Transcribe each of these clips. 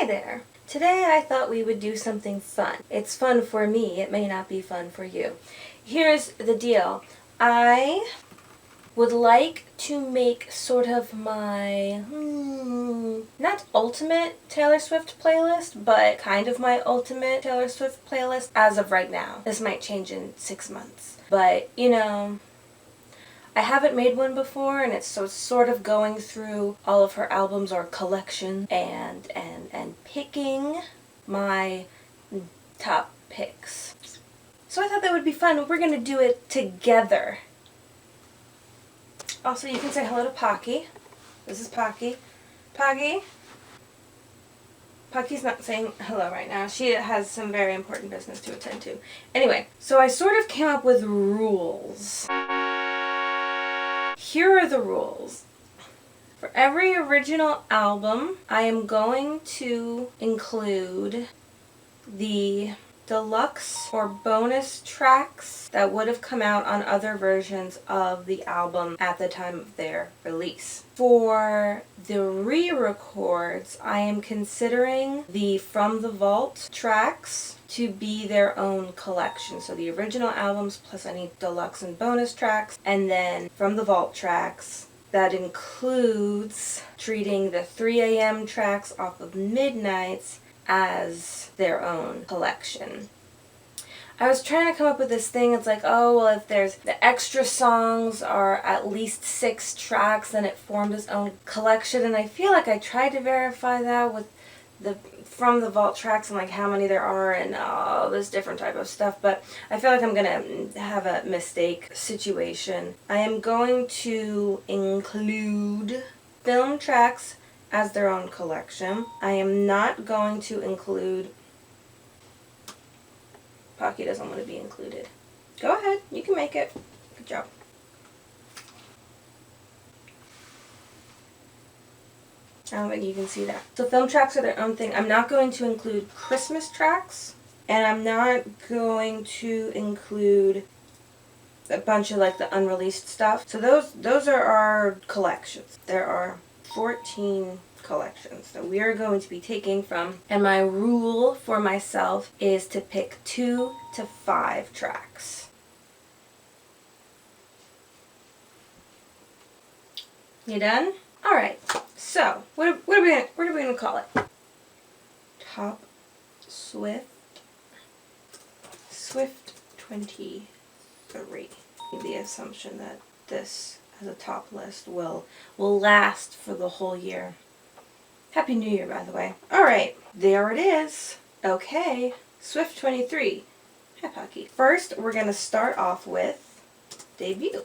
there! Today I thought we would do something fun. It's fun for me, it may not be fun for you. Here's the deal. I would like to make sort of my, not ultimate Taylor Swift playlist, but kind of my ultimate Taylor Swift playlist as of right now. This might change in 6 months. But, you know, I haven't made one before, and it's sort of going through all of her albums or collection and picking my top picks. So I thought that would be fun. We're going to do it together. Also, you can say hello to Pocky. This is Pocky. Pocky? Pocky's not saying hello right now. She has some very important business to attend to. Anyway, so I sort of came up with rules. Here are the rules. For every original album, I am going to include the deluxe or bonus tracks that would have come out on other versions of the album at the time of their release. For the re-records, I am considering the From the Vault tracks to be their own collection. So the original albums plus any deluxe and bonus tracks, and then From the Vault tracks. That includes treating the 3 a.m. tracks off of Midnights as their own collection. I was trying to come up with this thing, it's like, oh, well, if there's the extra songs are at least 6 tracks, then it formed its own collection, and I feel like I tried to verify that with the From the Vault tracks and like how many there are and all this different type of stuff, but I feel like I'm gonna have a mistake situation. I am going to include film tracks as their own collection. I am not going to include... Pocky doesn't want to be included. Go ahead, you can make it. Good job. I don't think you can see that. So film tracks are their own thing. I'm not going to include Christmas tracks, and I'm not going to include a bunch of like the unreleased stuff. So those are our collections. There are 14 collections that we are going to be taking from, and my rule for myself is to pick 2 to 5 tracks. You done? All right. So what are we gonna call it? Top Swift 23. The assumption that this as a top list will last for the whole year. Happy New Year, by the way. Alright, there it is. Okay, Swift 23. Hi, Pocky. First, we're going to start off with Debut.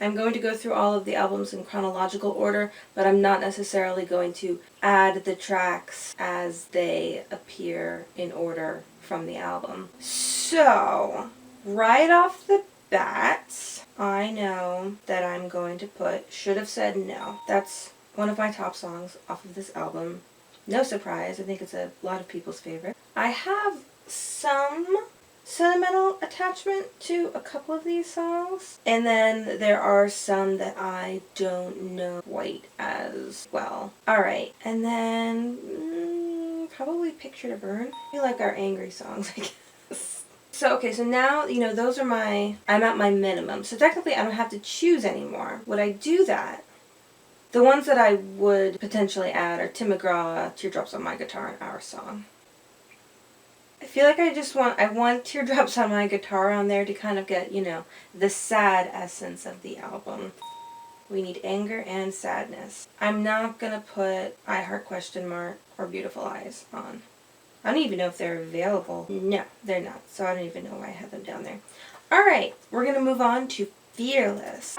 I'm going to go through all of the albums in chronological order, but I'm not necessarily going to add the tracks as they appear in order from the album. So, right off the bat, I know that I'm going to put Should Have Said No. That's one of my top songs off of this album. No surprise, I think it's a lot of people's favorite. I have some sentimental attachment to a couple of these songs, and then there are some that I don't know quite as well. Alright, and then probably Picture to Burn. I feel like our angry songs, I guess. So, okay, so now, you know, those are I'm at my minimum. So technically I don't have to choose anymore. Would I do that? The ones that I would potentially add are Tim McGraw, Teardrops on My Guitar, and Our Song. I feel like I want Teardrops on My Guitar on there to kind of get, you know, the sad essence of the album. We need anger and sadness. I'm not going to put I Heart ? Or Beautiful Eyes on. I don't even know if they're available. No, they're not. So I don't even know why I have them down there. Alright, we're going to move on to Fearless.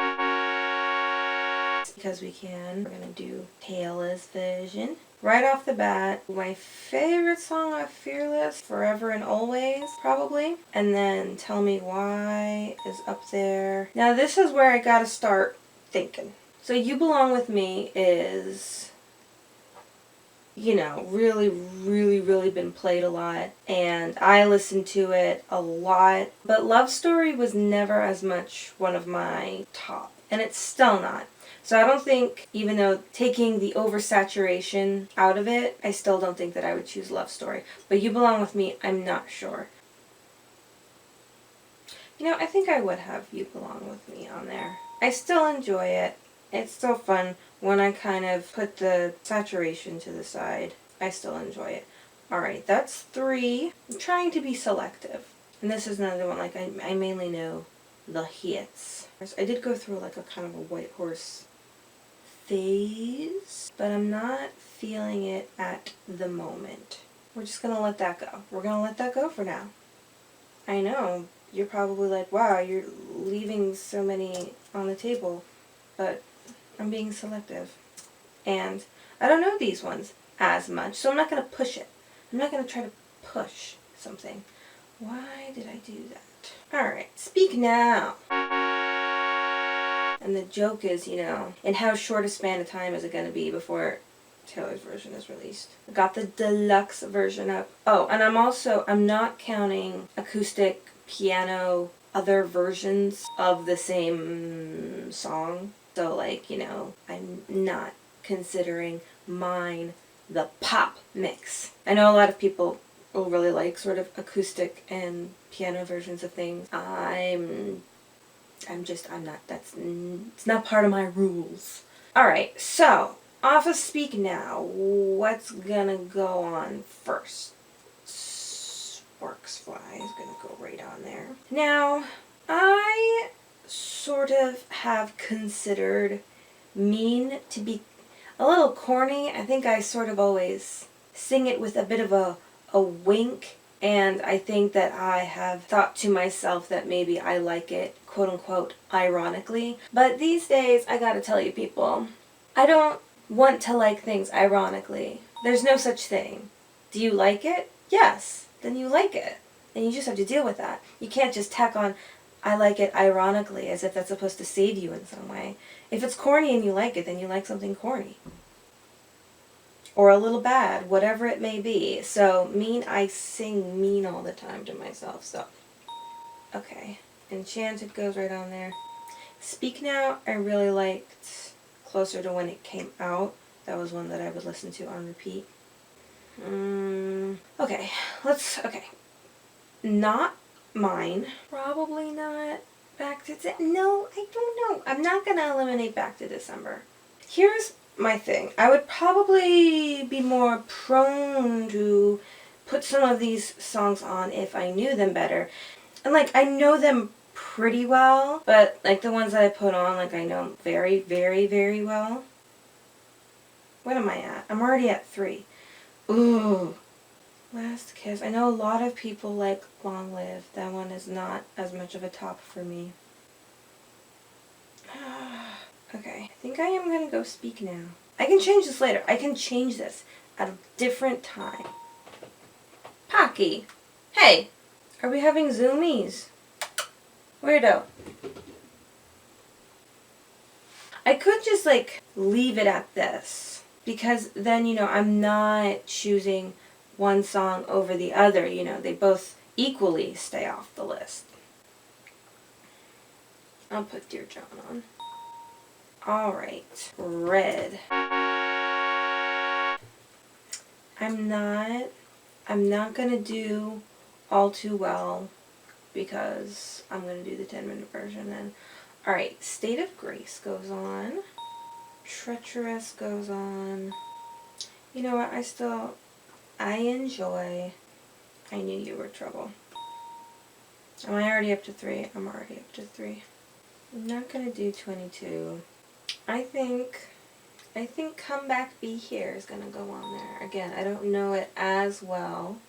Because we can. We're going to do Taylor's version. Right off the bat, my favorite song of Fearless, Forever and Always, probably. And then Tell Me Why is up there. Now this is where I gotta start thinking. So You Belong With Me is, you know, really been played a lot, and I listened to it a lot, but Love Story was never as much one of my top, and it's still not. So I don't think, even though taking the oversaturation out of it, I still don't think that I would choose Love Story. But You Belong With Me, I'm not sure. You know, I think I would have You Belong With Me on there. I still enjoy it. It's still fun when I kind of put the saturation to the side. I still enjoy it. Alright, that's 3. I'm trying to be selective. And this is another one, like I mainly know the hits. I did go through like a kind of a White Horse phase, but I'm not feeling it at the moment. We're just gonna let that go. We're gonna let that go for now. I know, you're probably like, wow, you're leaving so many on the table, but I'm being selective. And I don't know these ones as much, so I'm not gonna push it. I'm not gonna try to push something. Why did I do that? Alright, Speak Now. And the joke is, you know, in how short a span of time is it going to be before Taylor's version is released? I got the deluxe version up. Oh, and I'm not counting acoustic, piano, other versions of the same song. So, like, you know, I'm not considering mine the pop mix. I know a lot of people will really like sort of acoustic and piano versions of things. I'm not, it's not part of my rules. Alright, so, off of Speak Now, what's gonna go on first? Sparks Fly is gonna go right on there. Now, I sort of have considered Mean to be a little corny. I think I sort of always sing it with a bit of a wink. And I think that I have thought to myself that maybe I like it, quote unquote, ironically. But these days, I gotta tell you people, I don't want to like things ironically. There's no such thing. Do you like it? Yes. Then you like it. And you just have to deal with that. You can't just tack on, I like it ironically, as if that's supposed to save you in some way. If it's corny and you like it, then you like something corny. Or a little bad, whatever it may be. So, Mean, I sing Mean all the time to myself, so. Okay. Enchanted goes right on there. Speak Now, I really liked closer to when it came out. That was one that I would listen to on repeat. Okay. Okay. Not Mine. Probably not Back to no, I don't know. I'm not going to eliminate Back to December. Here's my thing. I would probably be more prone to put some of these songs on if I knew them better. And like, I know them pretty well, but like the ones that I put on, like I know very, very, very well. What am I at? I'm already at 3. Ooh. Last Kiss. I know a lot of people like Long Live. That one is not as much of a top for me. Okay, I think I am going to go Speak Now. I can change this later. I can change this at a different time. Pocky. Hey, are we having Zoomies? Weirdo. I could just like leave it at this. Because then, you know, I'm not choosing one song over the other. You know, they both equally stay off the list. I'll put Dear John on. Alright, Red. I'm not gonna do All Too Well because I'm gonna do the 10-minute version then. Alright, State of Grace goes on. Treacherous goes on. You know what, I enjoy I Knew You Were Trouble. Am I already up to 3? I'm already up to 3. I'm not gonna do 22. I think Come Back Be Here is going to go on there. Again, I don't know it as well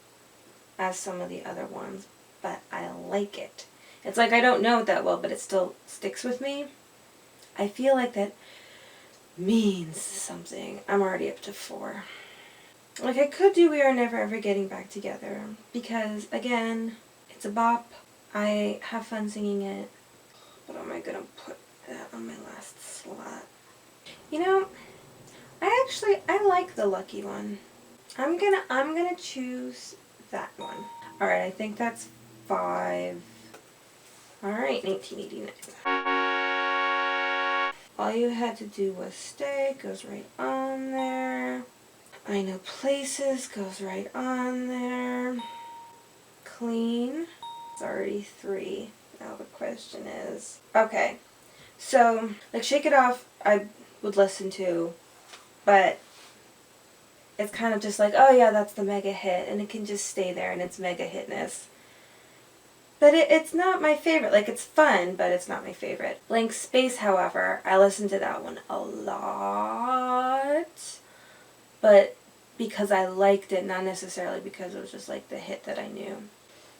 as some of the other ones, but I like it. It's like I don't know it that well, but it still sticks with me. I feel like that means something. I'm already up to 4. Like I could do We Are Never Ever Getting Back Together, because again, it's a bop. I have fun singing it. But am I going to put that on my last slot? You know, I like the Lucky One. I'm gonna choose that one. Alright, I think that's 5. Alright, 1989. All you had to do was stay, goes right on there. I know places, goes right on there. Clean, it's already 3. Now the question is, okay, so like Shake It Off I would listen to, but it's kind of just like, oh yeah, that's the mega hit, and it can just stay there in its mega hitness. But it's not my favorite. Like, it's fun, but it's not my favorite. Blank Space, however, I listened to that one a lot. But because I liked it, not necessarily because it was just like the hit that I knew.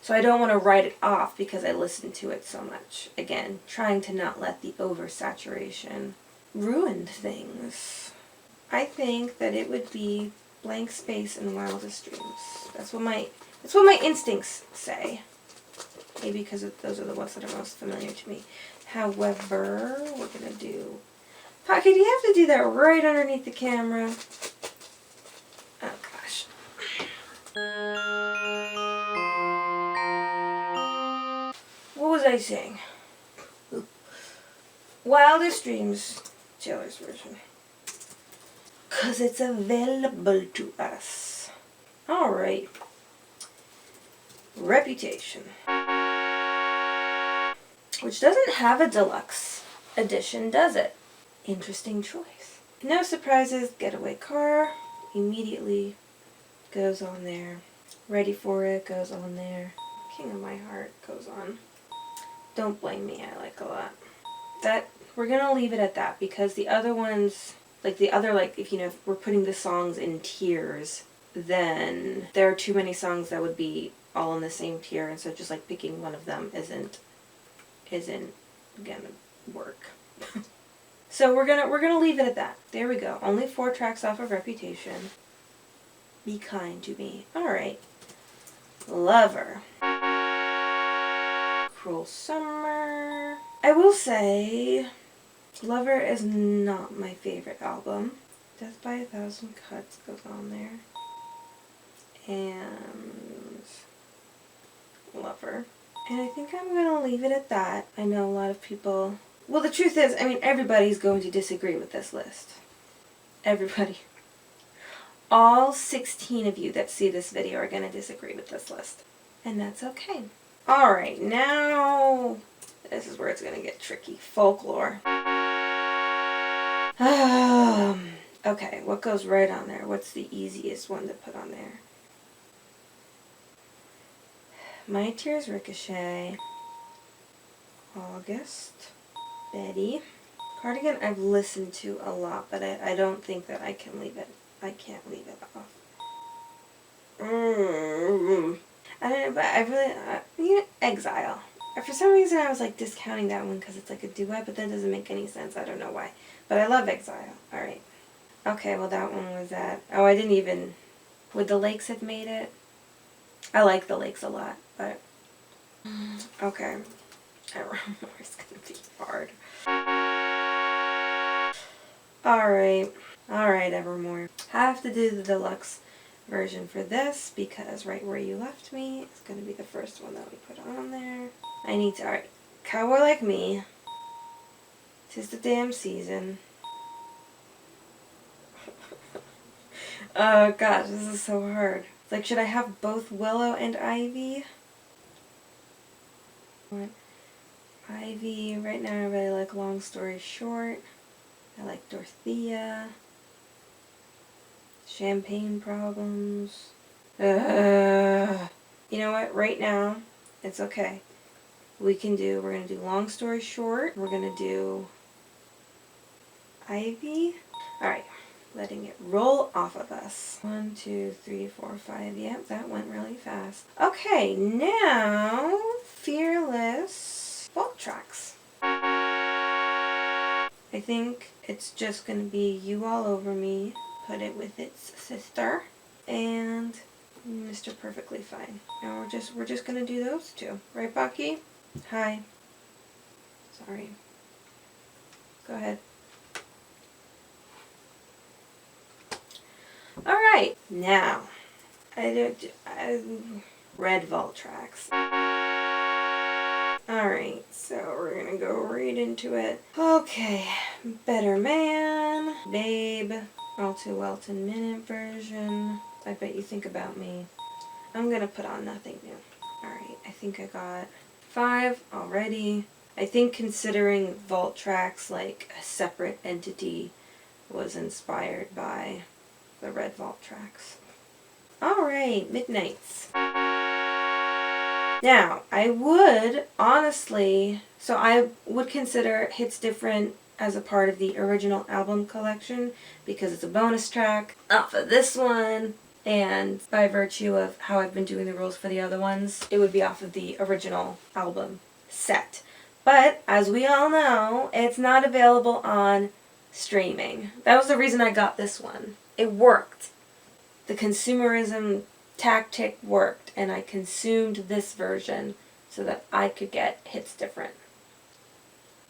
So I don't want to write it off because I listened to it so much. Again, trying to not let the oversaturation ruin things. I think that it would be Blank Space and Wildest Dreams. That's what my instincts say. Maybe because those are the ones that are most familiar to me. However, we're going to do... Pocket, you have to do that right underneath the camera. Oh, gosh. What was I saying? Wildest Dreams, Taylor's version. Because it's available to us. Alright. Reputation. Which doesn't have a deluxe edition, does it? Interesting choice. No surprises, Getaway Car immediately goes on there. Ready for It goes on there. King of My Heart goes on. Don't Blame Me, I like a lot. That, we're gonna leave it at that because the other ones, like the other, like if we're putting the songs in tiers, then there are too many songs that would be all in the same tier, and so just like picking one of them isn't gonna work. So we're gonna leave it at that. There we go. Only 4 tracks off of Reputation. Be Kind to Me. Alright. Lover. Cruel Summer. I will say Lover is not my favorite album. Death by a Thousand Cuts goes on there. And Lover. And I think I'm going to leave it at that. I know a lot of people... Well, the truth is, I mean, everybody's going to disagree with this list. Everybody. All 16 of you that see this video are going to disagree with this list. And that's okay. Alright, now... This is where it's going to get tricky. Folklore. Okay, what goes right on there? What's the easiest one to put on there? My Tears Ricochet, August, Betty. Cardigan I've listened to a lot, but I don't think that I can leave it. I can't leave it off. I don't know, but I really, Exile. For some reason I was like discounting that one because it's like a duet, but that doesn't make any sense. I don't know why. But I love Exile. Alright. Okay, well that one was that. Oh, I didn't even... Would the Lakes have made it? I like the Lakes a lot, but... Okay. Evermore is going to be hard. Alright. Alright, Evermore. I have to do the deluxe version for this because Right Where You Left Me is going to be the first one that we put on there. I need to... Alright. Cowboy Like Me. 'Tis the Damn Season. Oh gosh, this is so hard. It's like, should I have both Willow and Ivy? What? Ivy, right now I really like Long Story Short. I like Dorothea. Champagne Problems. You know what? Right now, it's okay. We're going to do Long Story Short. We're going to do Ivy. Alright. Letting it roll off of us. 1, 2, 3, 4, 5. Yep, that went really fast. Okay, now Fearless folk tracks. I think it's just going to be You All Over Me. Put it with its sister. And Mr. Perfectly Fine. And we're just going to do those two. Right, Bucky? Hi. Sorry. Go ahead. Alright, now, Red Vault tracks. Alright, so we're gonna go right into it. Okay, Better Man, Babe, All Too Well 10-minute version. I Bet You Think About Me. I'm gonna put on Nothing New. Alright, I think I got 5 already. I think considering vault tracks like a separate entity was inspired by the Red Vault tracks. Alright, Midnights. Now, I would honestly, so I would consider Hits Different as a part of the original album collection because it's a bonus track off of this one, and by virtue of how I've been doing the rules for the other ones, it would be off of the original album set. But as we all know, it's not available on streaming. That was the reason I got this one. It worked. The consumerism tactic worked, and I consumed this version so that I could get Hits Different.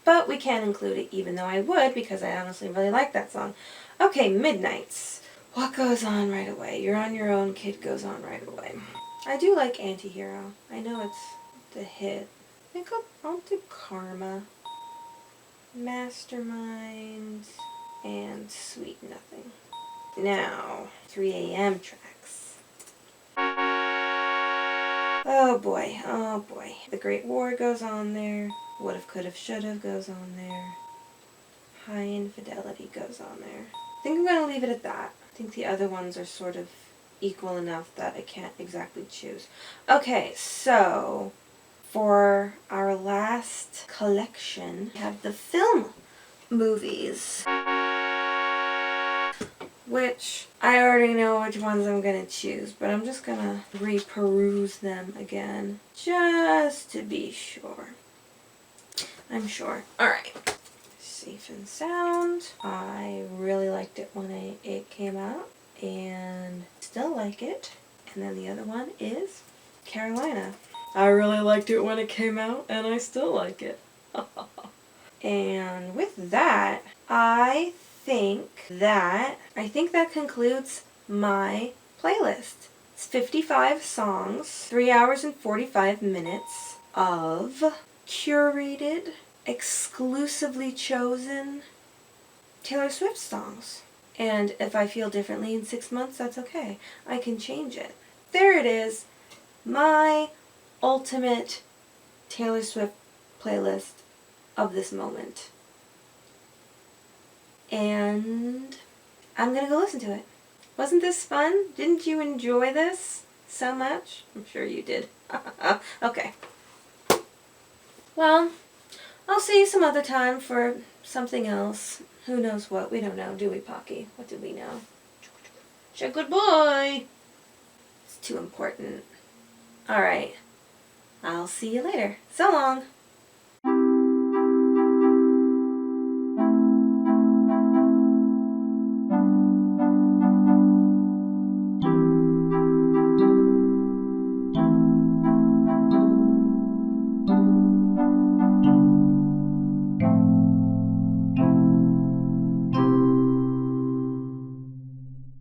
But we can't include it, even though I would, because I honestly really like that song. Okay, Midnights. What Goes On Right Away? You're on Your Own, Kid Goes On Right Away. I do like Antihero. I know it's the hit. I think I'll do Karma, Mastermind, and Sweet Nothing. Now, 3 a.m. tracks. Oh boy, oh boy. The Great War goes on there. Would've, Could've, Should've goes on there. High Infidelity goes on there. I think I'm going to leave it at that. I think the other ones are sort of equal enough that I can't exactly choose. Okay, so for our last collection, we have the film movies, which I already know which ones I'm going to choose, but I'm just going to re-peruse them again just to be sure. I'm sure. Alright. Safe and Sound. I really liked it when it came out and still like it. And then the other one is Carolina. I really liked it when it came out and I still like it. And with that, I think that concludes my playlist. It's 55 songs, 3 hours and 45 minutes of curated, exclusively chosen Taylor Swift songs. And if I feel differently in 6 months, that's okay. I can change it. There it is. My ultimate Taylor Swift playlist of this moment. And I'm gonna go listen to it. Wasn't this fun? Didn't you enjoy this so much? I'm sure you did. Okay. Well, I'll see you some other time for something else. Who knows what? We don't know, do we, Pocky? What do we know? Say good boy! It's too important. Alright. I'll see you later. So long!